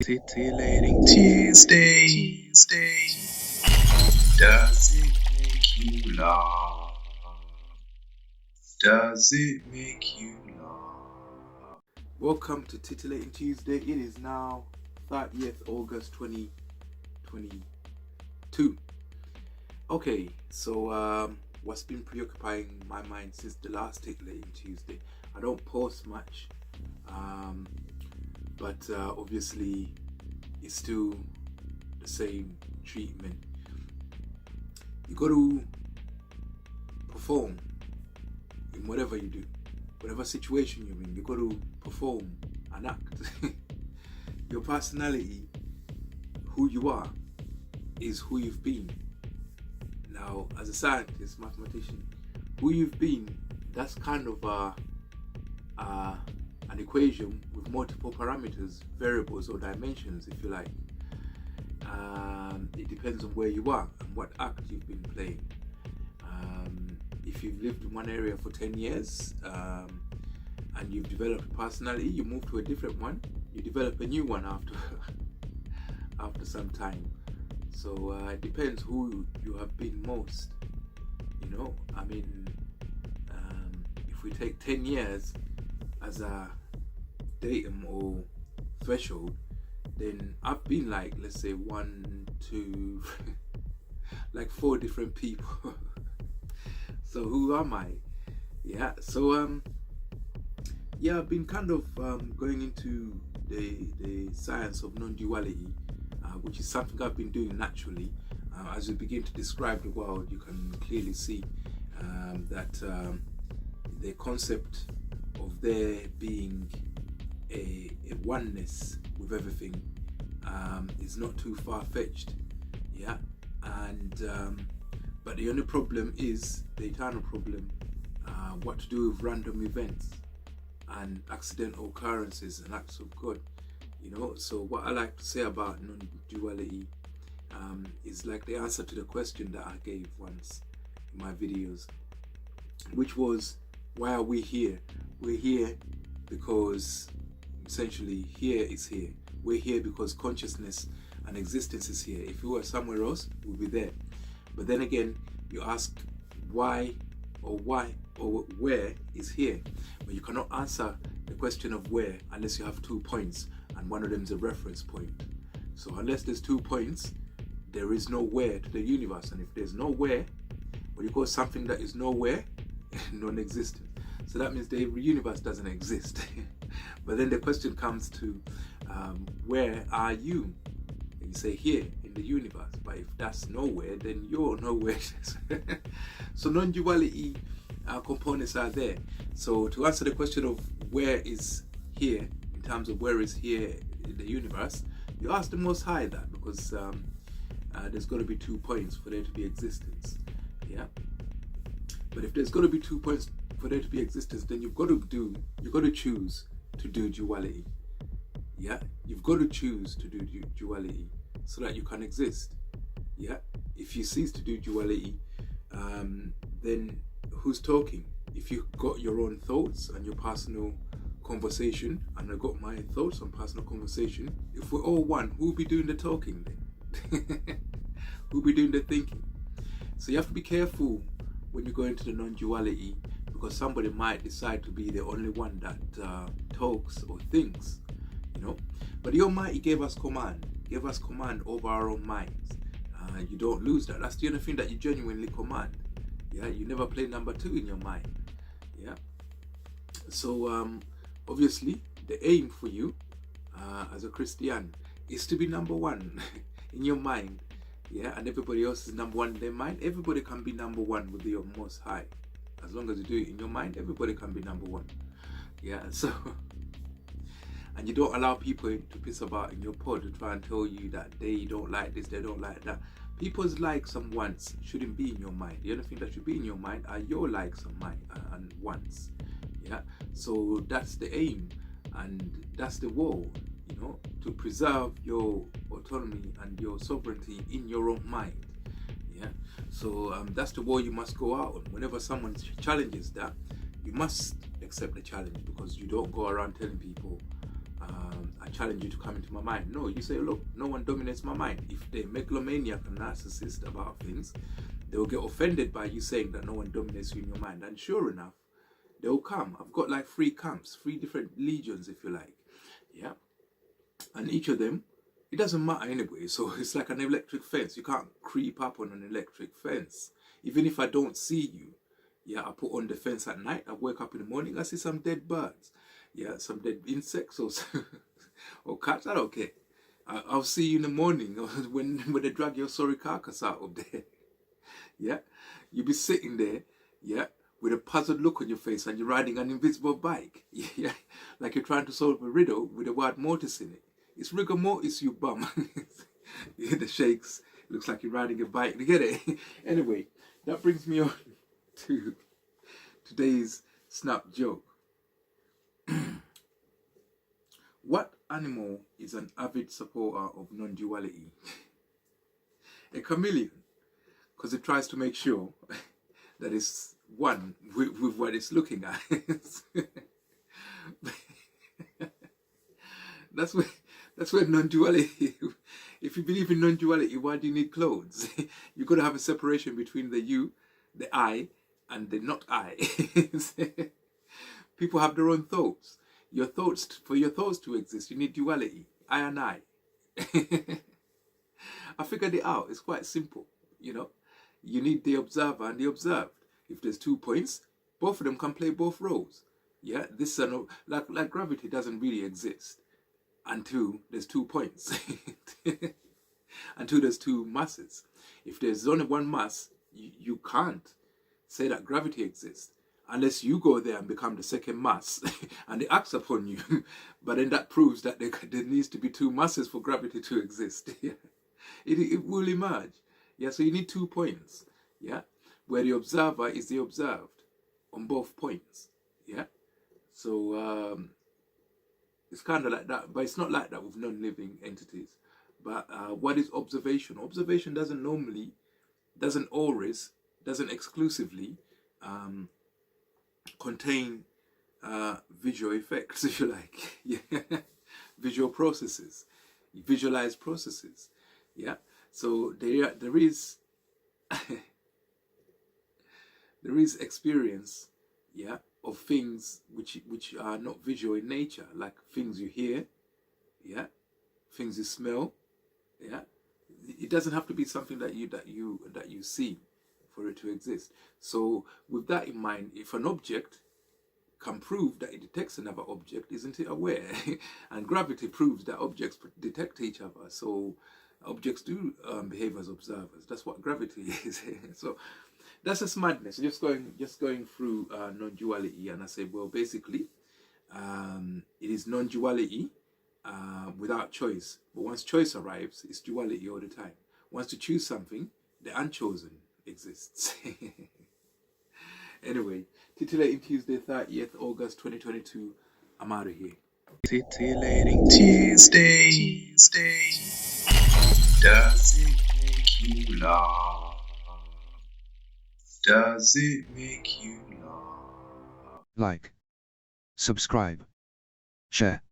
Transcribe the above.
Titillating Tuesday. Does it make you laugh? Does it make you laugh? Welcome to Titillating Tuesday. It is now 30th August 2022. Okay, so what's been preoccupying my mind since the last Titillating Tuesday? I don't post much, but obviously it's still the same treatment. You got to perform in whatever you do, whatever situation you're in. You got to perform and act. Your personality, who you are, is who you've been. Now, as a scientist, mathematician, who you've been, that's kind of an equation with multiple parameters, variables or dimensions, if you like. It depends on where you are and what act you've been playing. If you've lived in one area for 10 years and you've developed a personality, you move to a different one, you develop a new one after some time. So it depends who you have been most. I mean, if we take 10 years as a datum or threshold, then I've been like, let's say 1, 2, like 4 different people. So who am I? Yeah, so I've been kind of going into the science of non-duality, which is something I've been doing naturally. As we begin to describe the world, you can clearly see that the concept of there being a oneness with everything is not too far-fetched. Yeah, and but the only problem is the eternal problem, what to do with random events and accidental occurrences and acts of God. So what I like to say about non-duality is like the answer to the question that I gave once in my videos, which was, why are we here? We're here because essentially here is here. We're here because consciousness and existence is here. If we were somewhere else, we'd be there. But then again, you ask why or where is here, but you cannot answer the question of where unless you have 2 points, and one of them is a reference point. So unless there's 2 points, there is no where to the universe. And if there's no where, well, you call something that is nowhere non-existent. So that means the universe doesn't exist. But then the question comes to, where are you? And you say here in the universe. But if that's nowhere, then you're nowhere. So non-duality components are there. So to answer the question of where is here, in terms of where is here in the universe, you ask the Most High that, because there's got to be 2 points for there to be existence. Yeah. But if there's got to be 2 points for there to be existence, then you've got to choose to do duality. Yeah, you've got to choose to do duality so that you can exist. Yeah, if you cease to do duality, then who's talking? If you've got your own thoughts and your personal conversation, and I've got my thoughts on personal conversation, if we're all one, who'll be doing the talking then? Who'll be doing the thinking? So you have to be careful when you go into the non-duality, because somebody might decide to be the only one that talks or thinks, But the Almighty gave us command over our own minds. You don't lose that. That's the only thing that you genuinely command. Yeah, you never play number 2 in your mind. Yeah. So obviously, the aim for you as a Christian is to be number 1 in your mind. Yeah, and everybody else is number 1 in their mind. Everybody can be number 1 with the Most High. As long as you do it in your mind, everybody can be number 1. Yeah, so, and you don't allow people to piss about in your pod to try and tell you that they don't like this, they don't like that. People's likes and wants shouldn't be in your mind. The only thing that should be in your mind are your likes and wants. Yeah, so that's the aim, and that's the war, to preserve your autonomy and your sovereignty in your own mind. Yeah, so that's the war you must go out on. Whenever someone challenges that, you must accept the challenge, because you don't go around telling people I challenge you to come into my mind. No, you say, look, no one dominates my mind. If they're megalomaniac and narcissist about things, they'll get offended by you saying that no one dominates you in your mind. And sure enough, they'll come. I've got like 3 camps, 3 different legions, if you like. Yeah. And each of them, it doesn't matter anyway. So it's like an electric fence. You can't creep up on an electric fence. Even if I don't see you, yeah, I put on the fence at night. I wake up in the morning, I see some dead birds. Yeah, some dead insects or, or cats. I don't care. I'll see you in the morning when they drag your sorry carcass out of there. Yeah, you'll be sitting there, yeah, with a puzzled look on your face, and you're riding an invisible bike. Yeah, like you're trying to solve a riddle with a word mortis in it. It's rigor mortis, you bum. You hear the shakes. It looks like you're riding a bike. You get it? Anyway, that brings me on to today's snap joke. What animal is an avid supporter of non-duality? A chameleon, because it tries to make sure that it's one with what it's looking at. That's where non-duality. If you believe in non-duality, why do you need clothes? You've got to have a separation between the you, the I, and the not I. People have their own thoughts. For your thoughts to exist, you need duality. I and I. I figured it out. It's quite simple, you know. You need the observer and the observed. If there's 2 points, both of them can play both roles. Yeah, this like gravity doesn't really exist until there's 2 points. Until there's 2 masses. If there's only one mass, you can't say that gravity exists unless you go there and become the second mass and it acts upon you. But then that proves that there needs to be 2 masses for gravity to exist. Yeah. It will emerge. Yeah, so you need 2 points. Yeah, where the observer is the observed on both points. Yeah, so it's kind of like that, but it's not like that with non-living entities. But what is observation? Observation doesn't always, doesn't exclusively contain visual effects, if you like. Yeah, visual processes, visualized processes. Yeah, so there is there is experience, yeah, of things which are not visual in nature, like things you hear, yeah, things you smell, yeah. It doesn't have to be something that you see for it to exist. So with that in mind, if an object can prove that it detects another object, isn't it aware? And gravity proves that objects detect each other. So objects do behave as observers. That's what gravity is. So that's just madness. Just going through non-duality, and I say, well, basically, it is non-duality without choice. But once choice arrives, it's duality all the time. Once you choose something, the unchosen exists. Anyway, Titillating Tuesday, 30th August 2022. I'm out of here. Titillating Tuesday. Does it make you laugh? Does it make you laugh? Like, subscribe, share.